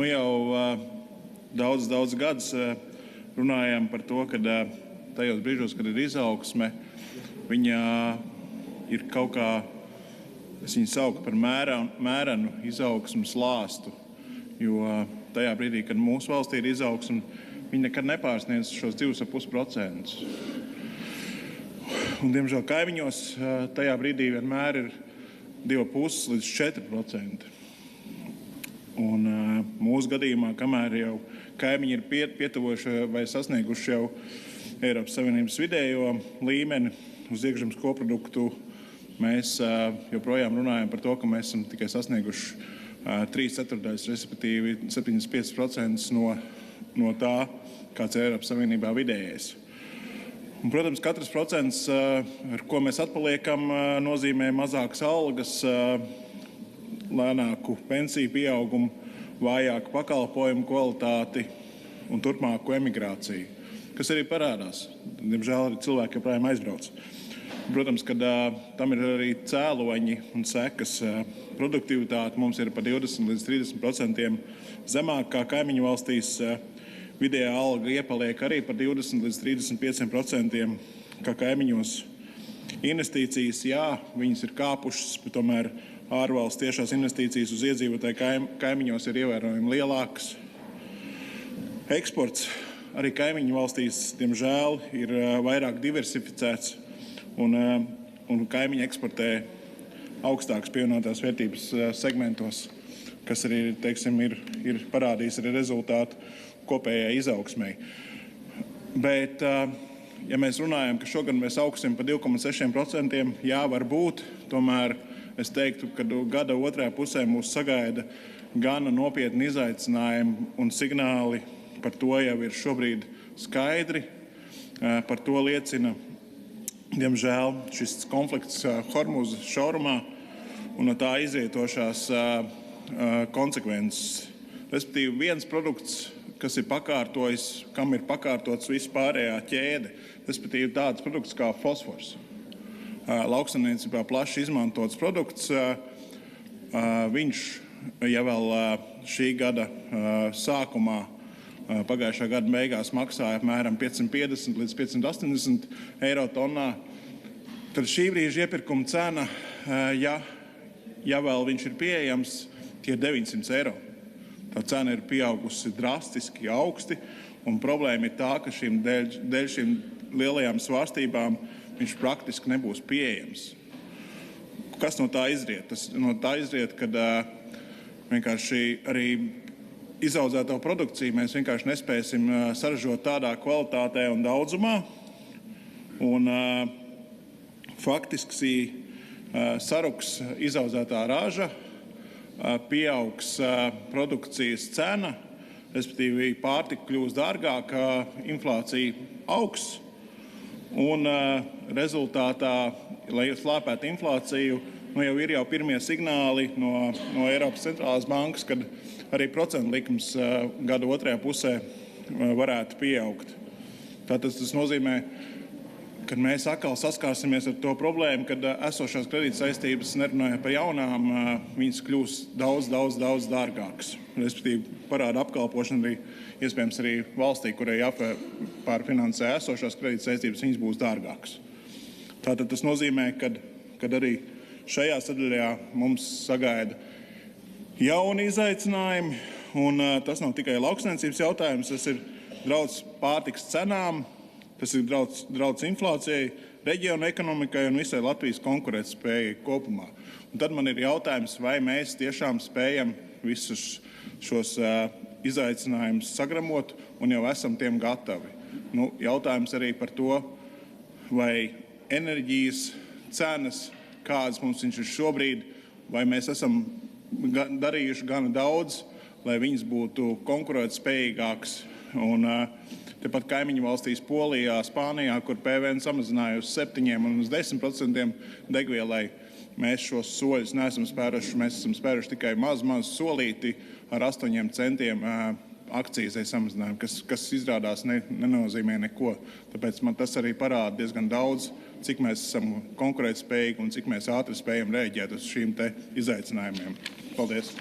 Jau daudz gadus runājām par to, ka tajos brīžos, kad ir izaugsme, viņa ir kaut kā, es viņu saucu par mērenu izaugsmes lāstu, jo tajā brīdī, kad mūsu valstī ir izaugsme, viņa nekad nepārsniedz šos 2,5%. Un, diemžēl, kaimiņos tajā brīdī vienmēr ir 2,5 līdz 4%. Un mūsu gadījumā, kamēr jau kaimiņi ir pietuvojuši vai sasnieguši jau Eiropas Savienības vidējo līmeni uz iekšzemes koproduktu, mēs joprojām runājam par to, ka mēs esam tikai sasnieguši 3/4, respektīvi 75% no tā, kāds ir Eiropas Savienībā vidējais. Un, protams, katrs procents, ar ko mēs atpaliekam, nozīmē mazākas algas, lēnāku pensiju pieaugumu, vājāku pakalpojumu kvalitāti un turpmāku emigrāciju, kas arī parādās. Diemžēl arī cilvēki joprojām aizbrauc. Protams, ka tam ir arī cēloņi un sekas. Produktivitāte mums ir par 20 līdz 30% zemāk kā kaimiņu valstīs. Vidējā alga iepaliek arī par 20 līdz 35% kā kaimiņos. Investīcijas, jā, viņas ir kāpušas, bet tomēr ārvalsts tiešās investīcijas uz iedzīvotāju kaimiņos ir ievērojami lielākas. Eksports arī kaimiņu valstīs, diemžēl, ir vairāk diversificēts, un kaimiņi eksportē augstākas pievienotās vērtības segmentos, kas arī, teiksim, ir parādījis arī rezultātu kopējai izaugsmei. Bet, ja mēs runājam, ka šogad mēs augsim par 2,6%, jā, varbūt, tomēr es teiktu, ka gada otrajā pusē mūs sagaida gana nopietni izaicinājumi un signāli par to jau ir šobrīd skaidri. Par to liecina, diemžēl, šis konflikts Hormūza šaurumā un no tā izrietošās konsekvences. Respektīvi, viens produkts, kas ir pakārtojis, kam ir pakārtots vispārējā ķēde, respektīvi tāds produkts kā fosfors. Lauksaimniecībā plaši izmantots produkts. Viņš jau vēl šī gada sākumā, pagājušā gada beigās maksāja apmēram 550 līdz 580 eiro tonnā. Tad šī brīža iepirkuma cena, ja vēl viņš ir pieejams, tie ir 900 eiro. Tā cena ir pieaugusi drastiski augsti, un problēma ir tā, ka dēļ šīm lielajām svārstībām viņš praktiski nebūs pieejams. Kas no tā izriet? No tā izriet, ka vienkārši arī izaudzēto produkciju mēs vienkārši nespēsim saražot tādā kvalitātē un daudzumā. Un faktiski saruks izaudzētā raža, pieaugs produkcijas cena, respektīvi pārtika kļūs dārgāka, inflācija augs. Un rezultātā, lai slēpētu inflāciju, jau ir pirmie signāli no Eiropas centrālās bankas, kad arī procentu likums gada otrajā pusē varētu pieaugt. Tātad tas nozīmē, ka mēs atkal saskārsimies ar to problēmu, kad esošās kredītsaistības, nerunājot par jaunām, viņas kļūs daudz dārgākas. Respektīvi, parāda apkalpošana arī, iespējams, arī valstī, kurai jāpārfinansē esošās kredītsaistības, viņas būs dārgākas. Tātad tas nozīmē, ka arī šajā sadaļā mums sagaida jauni izaicinājumi, un tas nav tikai lauksaimniecības jautājums, tas ir draudz pārtikas cenām, tas ir draudz inflācijai, reģiona ekonomikai un visai Latvijas konkurētspējai kopumā. Un tad man ir jautājums, vai mēs tiešām spējam visus šos izaicinājumus sagramot un jau esam tiem gatavi. Jautājums arī par to, vai enerģijas cenas, kādas mums viņš ir šobrīd, vai mēs esam darījuši gana daudz, lai viņas būtu konkurētspējīgākas. Un tepat kaimiņu valstīs Polijā, Spānijā, kur PVN samazināja uz 7% un uz 10% degvielai, mēs šos soļus neesam spēruši. Mēs esam spēruši tikai maz solīti ar 8 centiem akcijas samazinājumu, kas izrādās nenozīmē neko. Tāpēc man tas arī parāda diezgan daudz, cik mēs esam konkurētspējīgi un cik mēs ātri spējam rēģēt uz šīm te izaicinājumiem. Paldies!